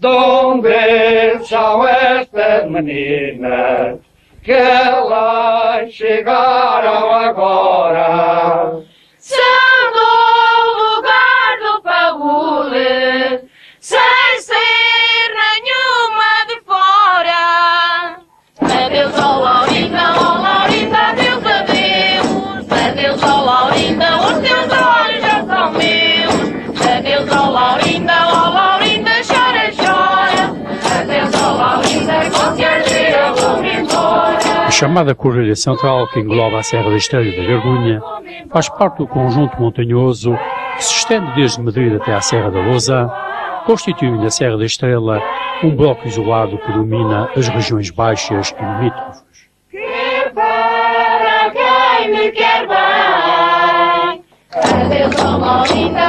Donde são estas meninas que lá chegaram agora? São do lugar do Paúle, sem ser nenhuma de fora. Adeus, ó Laurinda, adeus, adeus. Adeus, ó Laurinda, os teus olhos já são meus. Adeus, ó Laurinda, chora, chora. Adeus, ó Laurinda, qualquer dia vou-me embora. A chamada Correia Central, que engloba a Serra da Estrela e da Vergonha, faz parte do conjunto montanhoso que se estende desde Madrid até à Serra da Lousa, constituindo a Serra da Estrela um bloco isolado que domina as regiões baixas e limítrofes. Que para quem me quer bem. Adeus, ó Laurinda,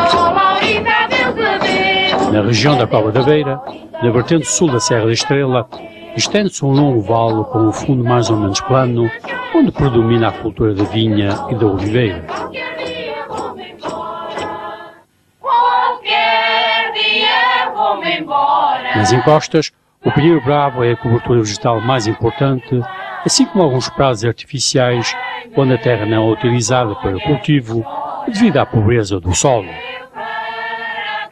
adeus, adeus. Na região da Cova da Beira, na vertente sul da Serra da Estrela, estende-se um longo vale com um fundo mais ou menos plano, onde predomina a cultura da vinha e da oliveira. Qualquer dia vou-me embora. Nas encostas, o pinheiro bravo é a cobertura vegetal mais importante, assim como alguns prados artificiais, onde a terra não é utilizada para cultivo, devido à pobreza do solo.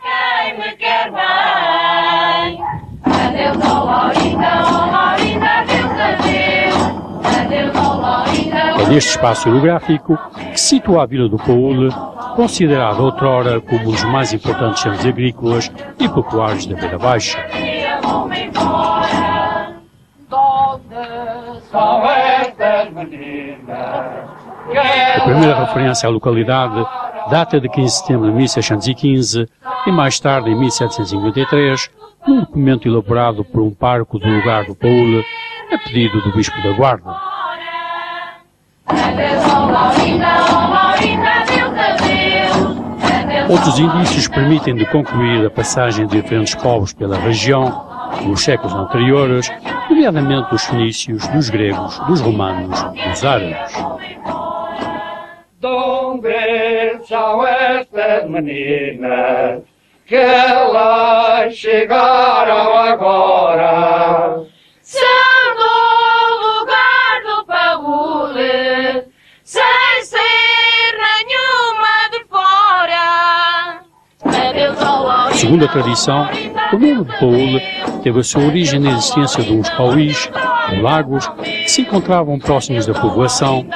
Quem me quer bem. Adeus, ó Laurinda, adeus, adeus. Adeus, ó Laurinda. É neste espaço orográfico que se situa a Vila do Paúle, considerada outrora como um dos mais importantes centros agrícolas e pecuários da Beira Baixa. Vou-me embora. Onde São estas meninas que A primeira referência à localidade data de 15 de setembro de 1615 e mais tarde, em 1753, num documento elaborado por um pároco do lugar do Paúle, a pedido do Bispo da Guarda. Adeus, ó Laurinda, adeus, adeus. Outros indícios permitem de concluir a passagem de diferentes povos pela região nos séculos anteriores, nomeadamente dos fenícios, dos gregos, dos romanos e dos árabes. Donde são estas meninas que lá chegaram agora? São do lugar do Paúle, sem ser nenhuma de fora. Adeus, ó Laurinda. Segundo a tradição, o nome de Paúle teve a sua origem na existência de uns pauís, ou lagos, que se encontravam próximos da povoação,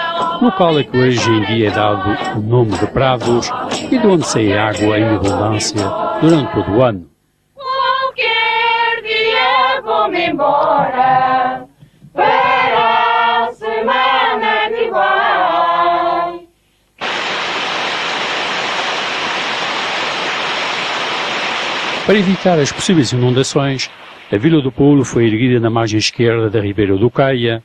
local a que hoje em dia é dado o nome de Prados e de onde sai água em abundância durante todo o ano. Qualquer dia vou-me embora para a semana que vai. Para evitar as possíveis inundações, a Vila do Paúle foi erguida na margem esquerda da Ribeira do Caia,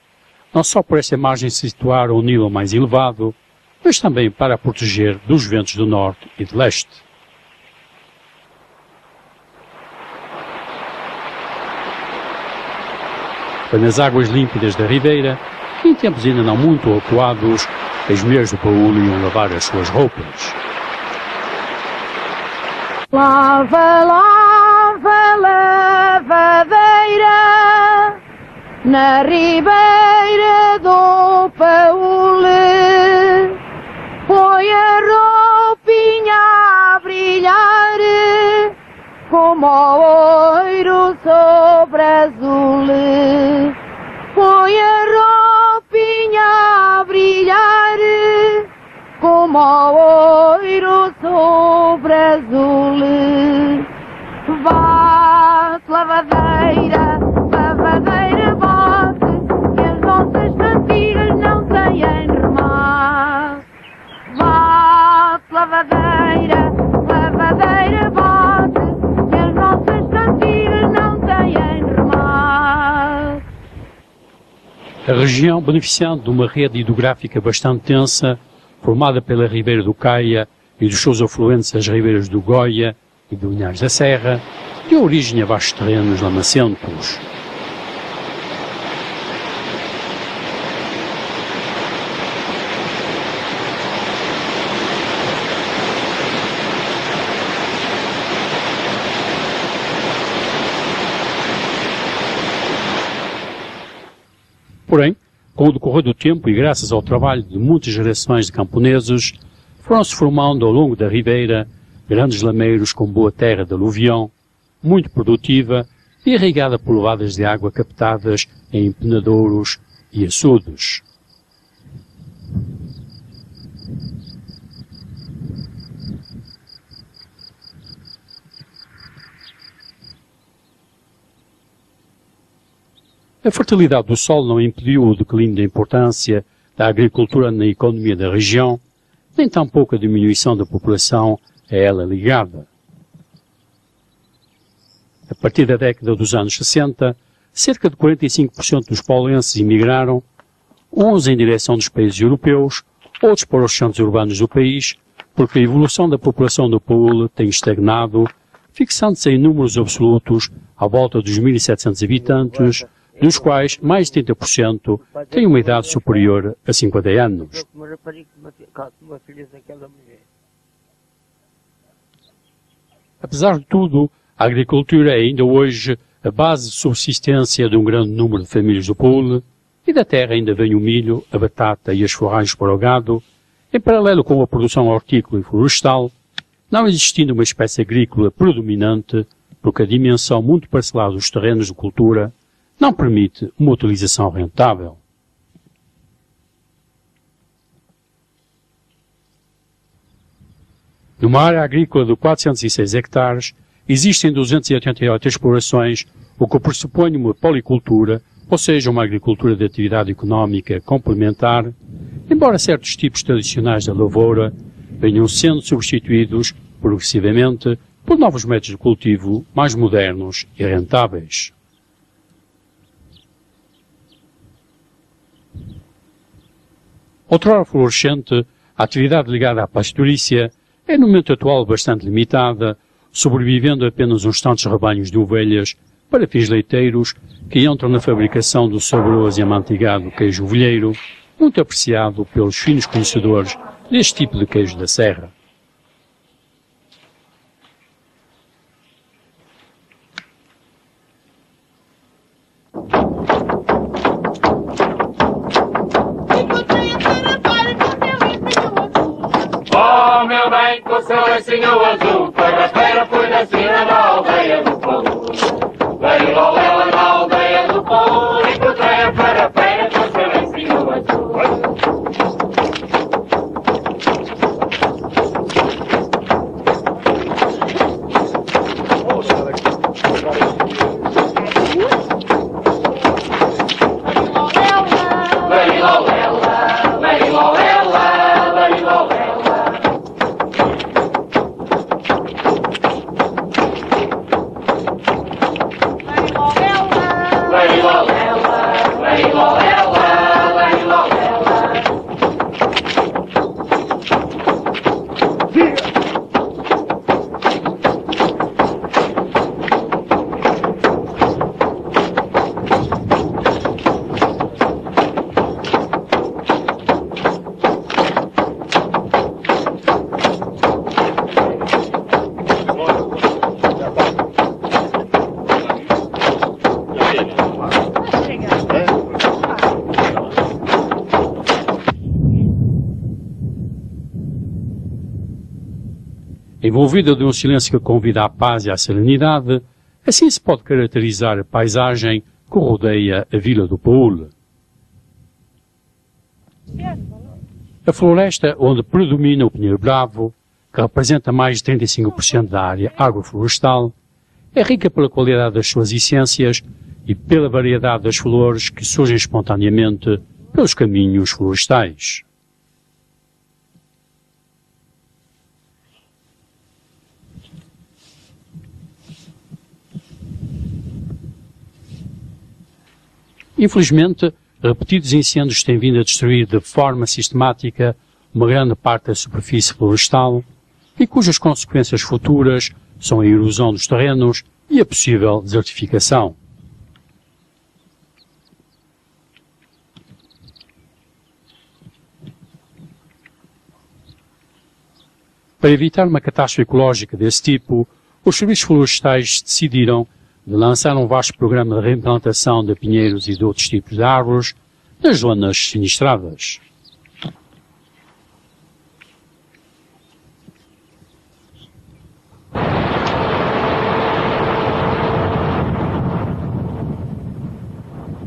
não só por essa margem se situar a um nível mais elevado, mas também para a proteger dos ventos do norte e de leste. Foi nas águas límpidas da Ribeira, que em tempos ainda não muito acuados, as mulheres do Paúle iam lavar as suas roupas. Lava, lava, lavadeira na ribeira do Paúle. Põe a roupinha a brilhar como o ouro sobre azul. Põe a roupinha a brilhar como o ouro sobre azul. Bate, lavadeira, lavadeira, bate, que as nossas cantigas não têm remate. Bate, lavadeira, lavadeira, bate, que as nossas cantigas não têm remate. A região, beneficiando de uma rede hidrográfica bastante densa, formada pela Ribeira do Caia e dos seus afluentes as ribeiras do Goia e do Linhares da Serra, deu origem a vastos terrenos lamacentos. Porém, com o decorrer do tempo e graças ao trabalho de muitas gerações de camponeses, foram-se formando ao longo da ribeira grandes lameiros com boa terra de aluvião, muito produtiva e irrigada por levadas de água captadas em empenadouros e açudes. A fertilidade do solo não impediu o declínio da importância da agricultura na economia da região, nem tampouco a diminuição da população a ela ligada. A partir da década dos anos 60, cerca de 45% dos paulenses emigraram, uns em direção dos países europeus, outros para os centros urbanos do país, porque a evolução da população do Paúl tem estagnado, fixando-se em números absolutos à volta dos 1.700 habitantes, dos quais mais de 30% têm uma idade superior a 50 anos. Apesar de tudo, a agricultura é ainda hoje a base de subsistência de um grande número de famílias do Paúl, e da terra ainda vem o milho, a batata e as forragens para o gado, em paralelo com a produção hortícola e florestal, não existindo uma espécie agrícola predominante, porque a dimensão muito parcelada dos terrenos de cultura não permite uma utilização rentável. Numa área agrícola de 406 hectares, existem 288 explorações, o que pressupõe uma policultura, ou seja, uma agricultura de atividade económica complementar, embora certos tipos tradicionais da lavoura venham sendo substituídos progressivamente por novos métodos de cultivo mais modernos e rentáveis. Outrora florescente, a atividade ligada à pastorícia é no momento atual bastante limitada, sobrevivendo apenas uns tantos rebanhos de ovelhas para fins leiteiros que entram na fabricação do saboroso e amanteigado queijo ovelheiro, muito apreciado pelos finos conhecedores deste tipo de queijo da serra. Oh, meu bem, com o seu lencinho azul, feira fui na sina da aldeia do Paúl. Veio Lolela na aldeia do Paúl, encontrei a feira com o seu lencinho azul. Envolvida de um silêncio que convida à paz e à serenidade, assim se pode caracterizar a paisagem que rodeia a vila do Paúl. A floresta onde predomina o pinheiro bravo, que representa mais de 35% da área agroflorestal, é rica pela qualidade das suas essências e pela variedade das flores que surgem espontaneamente pelos caminhos florestais. Infelizmente, repetidos incêndios têm vindo a destruir de forma sistemática uma grande parte da superfície florestal e cujas consequências futuras são a erosão dos terrenos e a possível desertificação. Para evitar uma catástrofe ecológica desse tipo, os serviços florestais decidiram de lançar um vasto programa de reimplantação de pinheiros e de outros tipos de árvores, nas zonas sinistradas.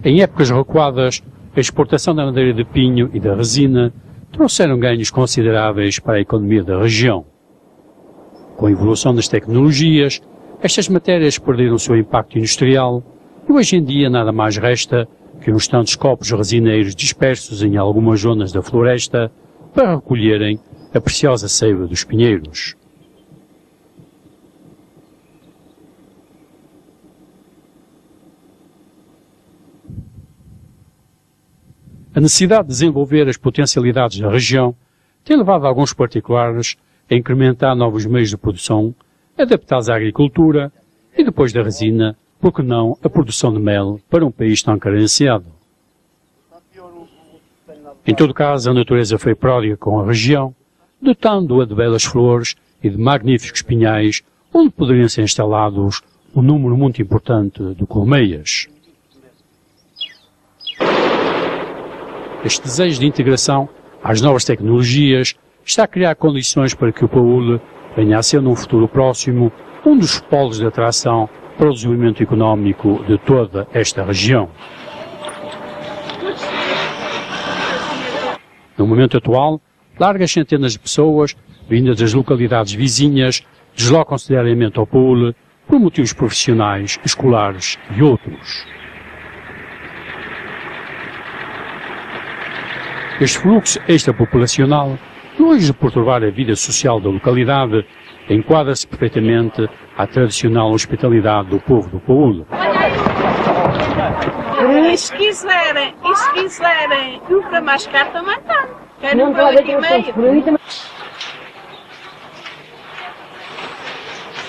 Em épocas recuadas, a exportação da madeira de pinho e da resina trouxeram ganhos consideráveis para a economia da região. Com a evolução das tecnologias, estas matérias perderam o seu impacto industrial e hoje em dia nada mais resta que uns tantos copos resineiros dispersos em algumas zonas da floresta para recolherem a preciosa seiva dos pinheiros. A necessidade de desenvolver as potencialidades da região tem levado alguns particulares a incrementar novos meios de produção adaptados à agricultura e, depois da resina, por que não a produção de mel para um país tão carenciado. Em todo caso, a natureza foi pródiga com a região, dotando-a de belas flores e de magníficos pinhais, onde poderiam ser instalados um número muito importante de colmeias. Este desejo de integração às novas tecnologias está a criar condições para que o Paúl venha a ser, num futuro próximo, um dos polos de atração para o desenvolvimento económico de toda esta região. No momento atual, largas centenas de pessoas, vindas das localidades vizinhas, deslocam-se diariamente ao Paúl por motivos profissionais, escolares e outros. Este fluxo extrapopulacional, longe de perturbar a vida social da localidade, enquadra-se perfeitamente à tradicional hospitalidade do povo do Paúl. E se quiserem, o que mais caro também está. Querem um pão aqui meio.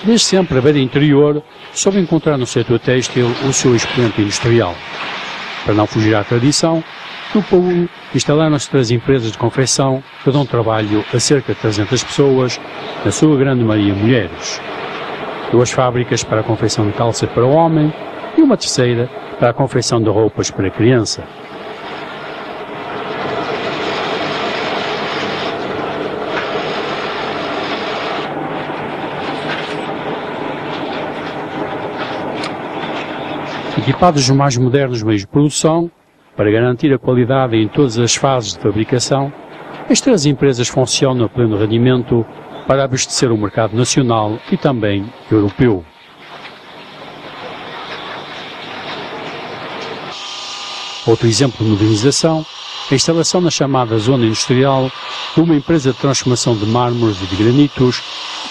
Desde sempre a beira interior soube encontrar no setor têxtil o seu expoente industrial. Para não fugir à tradição, no Paúl instalaram-se 3 empresas de confecção que dão trabalho a cerca de 300 pessoas, na sua grande maioria mulheres. 2 fábricas para a confecção de calça para o homem e uma terceira para a confecção de roupas para a criança. Equipados dos mais modernos meios de produção, para garantir a qualidade em todas as fases de fabricação, as 3 empresas funcionam a pleno rendimento para abastecer o mercado nacional e também europeu. Outro exemplo de modernização é a instalação na chamada zona industrial de uma empresa de transformação de mármores e de granitos,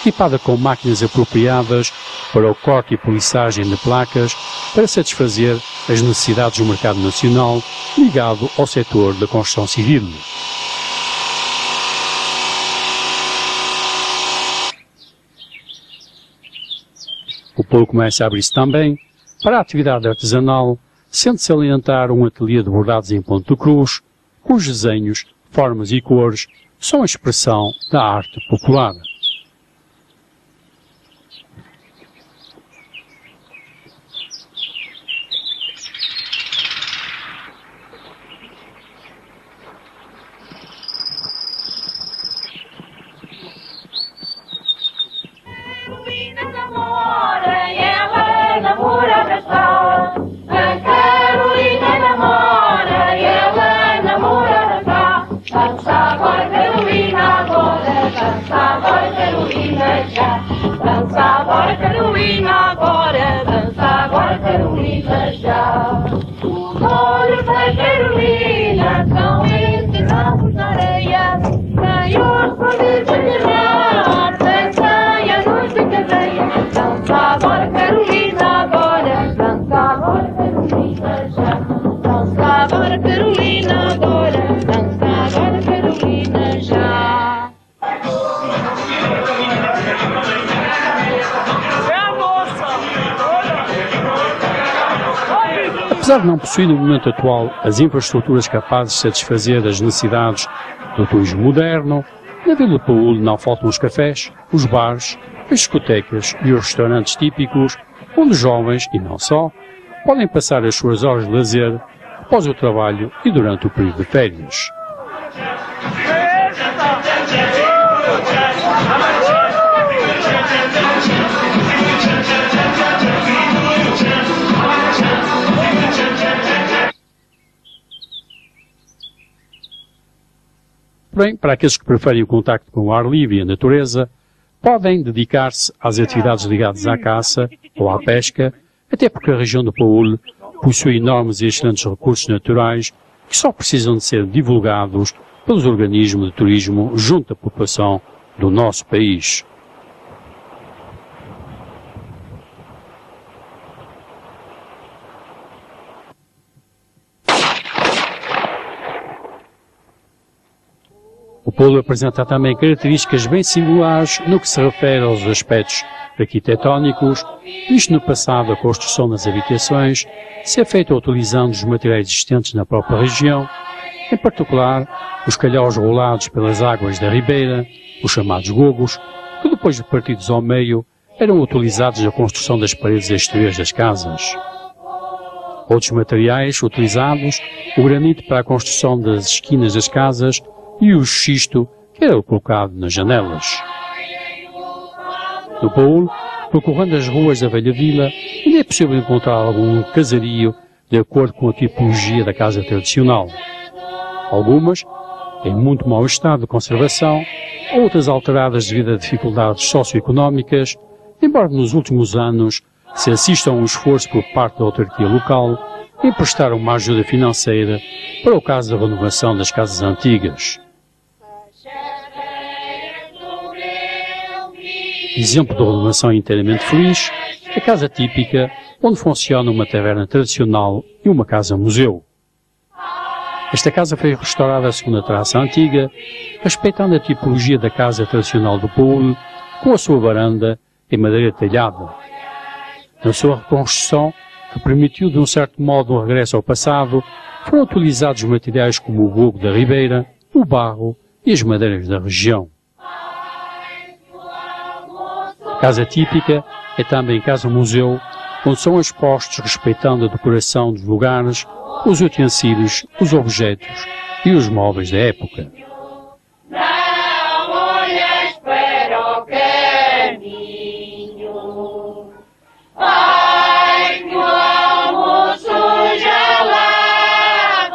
equipada com máquinas apropriadas para o corte e polissagem de placas para satisfazer as necessidades do mercado nacional ligado ao setor da construção civil. O polo começa a abrir-se também para a atividade artesanal, sendo salientar um ateliê de bordados em ponto de cruz, cujos desenhos, formas e cores são a expressão da arte popular. Apesar de não possuir no momento atual as infraestruturas capazes de satisfazer as necessidades do turismo moderno, na Vila do Paúl não faltam os cafés, os bares, as discotecas e os restaurantes típicos, onde os jovens, e não só, podem passar as suas horas de lazer, após o trabalho e durante o período de férias. Porém, para aqueles que preferem o contacto com o ar livre e a natureza, podem dedicar-se às atividades ligadas à caça ou à pesca, até porque a região do Paúl possui enormes e excelentes recursos naturais que só precisam de ser divulgados pelos organismos de turismo junto à população do nosso país. O Paúl apresenta também características bem singulares no que se refere aos aspectos arquitetónicos, visto no passado a construção das habitações ser feita utilizando os materiais existentes na própria região, em particular os calhaus rolados pelas águas da ribeira, os chamados gogos, que depois de partidos ao meio eram utilizados na construção das paredes exteriores das casas. Outros materiais utilizados, o granito para a construção das esquinas das casas e o xisto que era colocado nas janelas. No Paúl, percorrendo as ruas da velha vila, ainda é possível encontrar algum casario de acordo com a tipologia da casa tradicional. Algumas em muito mau estado de conservação, outras alteradas devido a dificuldades socioeconómicas, embora nos últimos anos se assista a um esforço por parte da autarquia local em prestar uma ajuda financeira para o caso da renovação das casas antigas. Exemplo de renovação inteiramente feliz, a casa típica, onde funciona uma taverna tradicional e uma casa-museu. Esta casa foi restaurada segundo a traça antiga, respeitando a tipologia da casa tradicional do Paúl, com a sua varanda em madeira telhada. Na sua reconstrução, que permitiu de um certo modo um regresso ao passado, foram utilizados materiais como o gogo da ribeira, o barro e as madeiras da região. Casa típica é também casa-museu, onde são expostos, respeitando a decoração dos lugares, os utensílios, os objetos e os móveis da época. Não olhes para o caminho, ai que o almoço já lá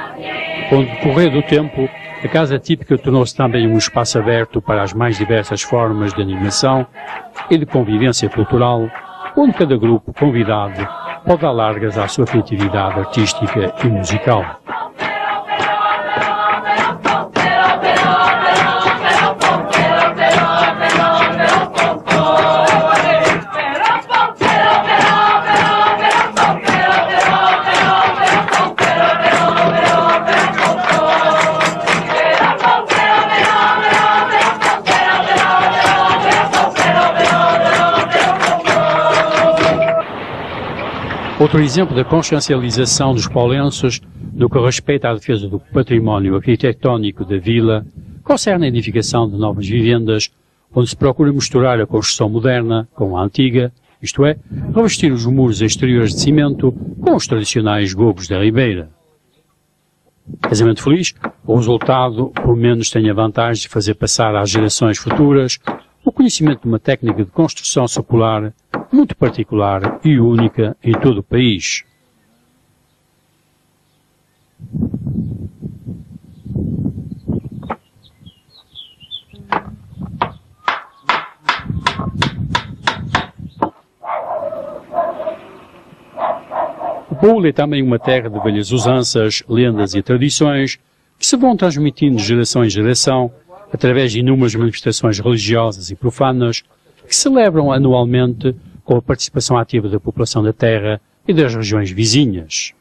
vai. Com o decorrer do tempo, a casa típica tornou-se também um espaço aberto para as mais diversas formas de animação e de convivência cultural, onde cada grupo convidado pode dar largas à sua criatividade artística e musical. Outro exemplo da consciencialização dos paulenses no que respeita à defesa do património arquitetónico da vila concerne a edificação de novas vivendas, onde se procura misturar a construção moderna com a antiga, isto é, revestir os muros exteriores de cimento com os tradicionais gogos da ribeira. Casamento feliz, o resultado, pelo menos, tem a vantagem de fazer passar às gerações futuras o conhecimento de uma técnica de construção secular muito particular e única em todo o país. O Paúl é também uma terra de velhas usanças, lendas e tradições que se vão transmitindo de geração em geração através de inúmeras manifestações religiosas e profanas que celebram anualmente com a participação ativa da população da terra e das regiões vizinhas.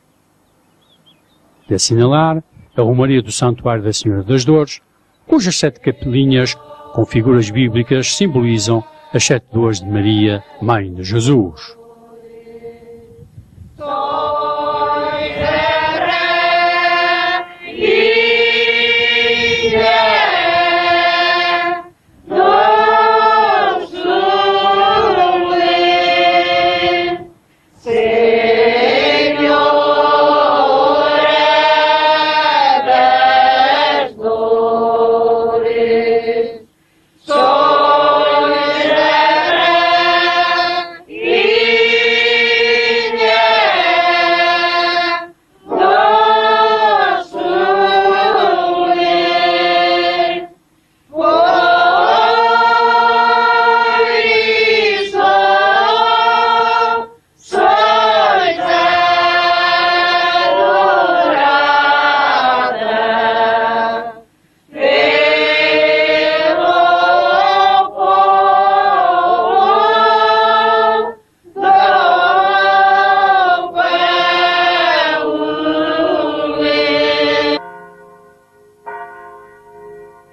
De assinalar a romaria do Santuário da Senhora das Dores, cujas 7 capelinhas com figuras bíblicas simbolizam as 7 dores de Maria, Mãe de Jesus.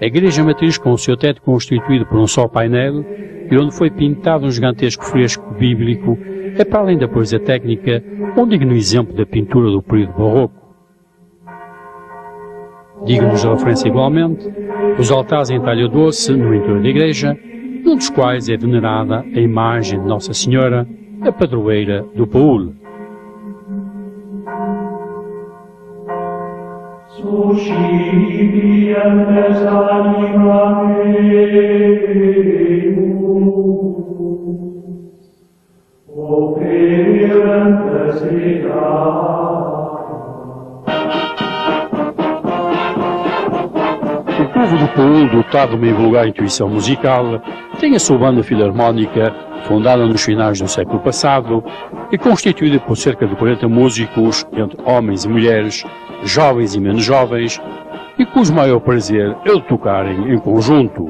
A igreja matriz, com o seu teto constituído por um só painel, e onde foi pintado um gigantesco fresco bíblico, é, para além da poesia técnica, um digno exemplo da pintura do período barroco. Dignos de referência igualmente, os altares em talha doce no interior da igreja, num dos quais é venerada a imagem de Nossa Senhora, a padroeira do Paúl. O povo do Paúl, dotado de uma invulgar intuição musical, tem a sua banda filarmónica, fundada nos finais do século passado e constituída por cerca de 40 músicos, entre homens e mulheres, jovens e menos jovens, e cujo maior prazer é o de tocarem em conjunto.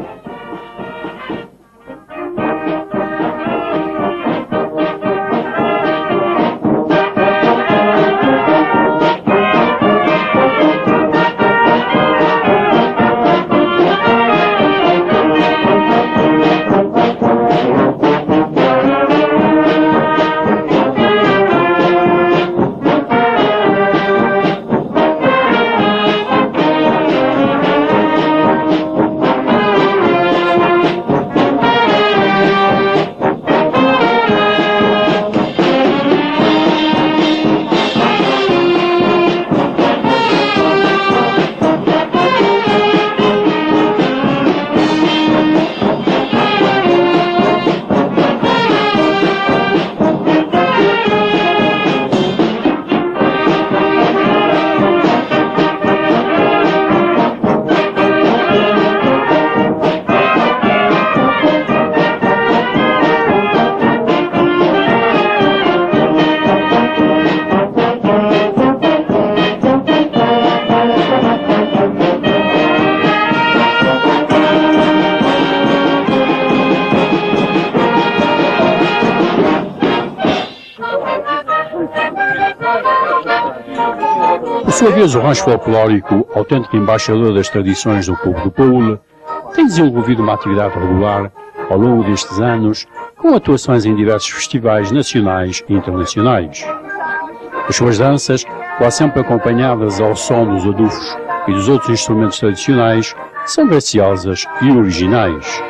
Por sua vez, o rancho folclórico, autêntico embaixador das tradições do povo do Paúl, tem desenvolvido uma atividade regular ao longo destes anos, com atuações em diversos festivais nacionais e internacionais. As suas danças, quase sempre acompanhadas ao som dos adufos e dos outros instrumentos tradicionais, são graciosas e originais.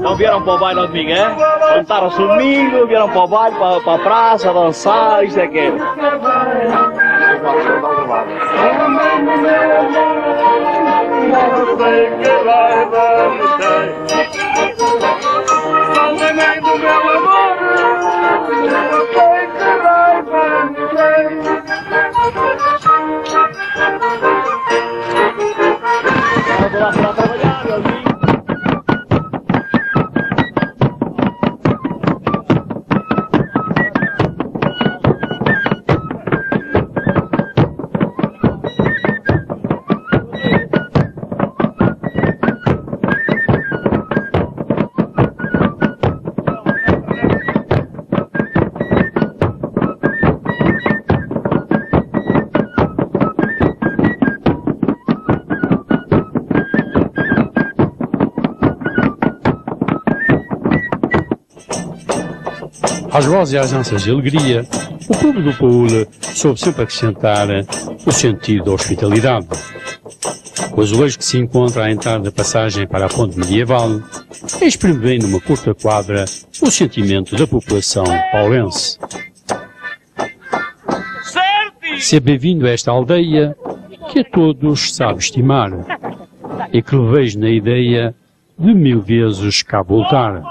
Não vieram para o baile no domingo, é? Juntaram-se domingo, vieram para o baile, para a praça, dançar, isto é que é. Às vozes e às danças de alegria, o povo do Paúl soube sempre acrescentar o sentido da hospitalidade. O azulejo que se encontra à entrada da passagem para a ponte medieval exprime bem numa curta quadra o sentimento da população paulense. Seja bem-vindo a esta aldeia que a todos sabe estimar e que lhe vejo na ideia de 1000 vezes cá voltar.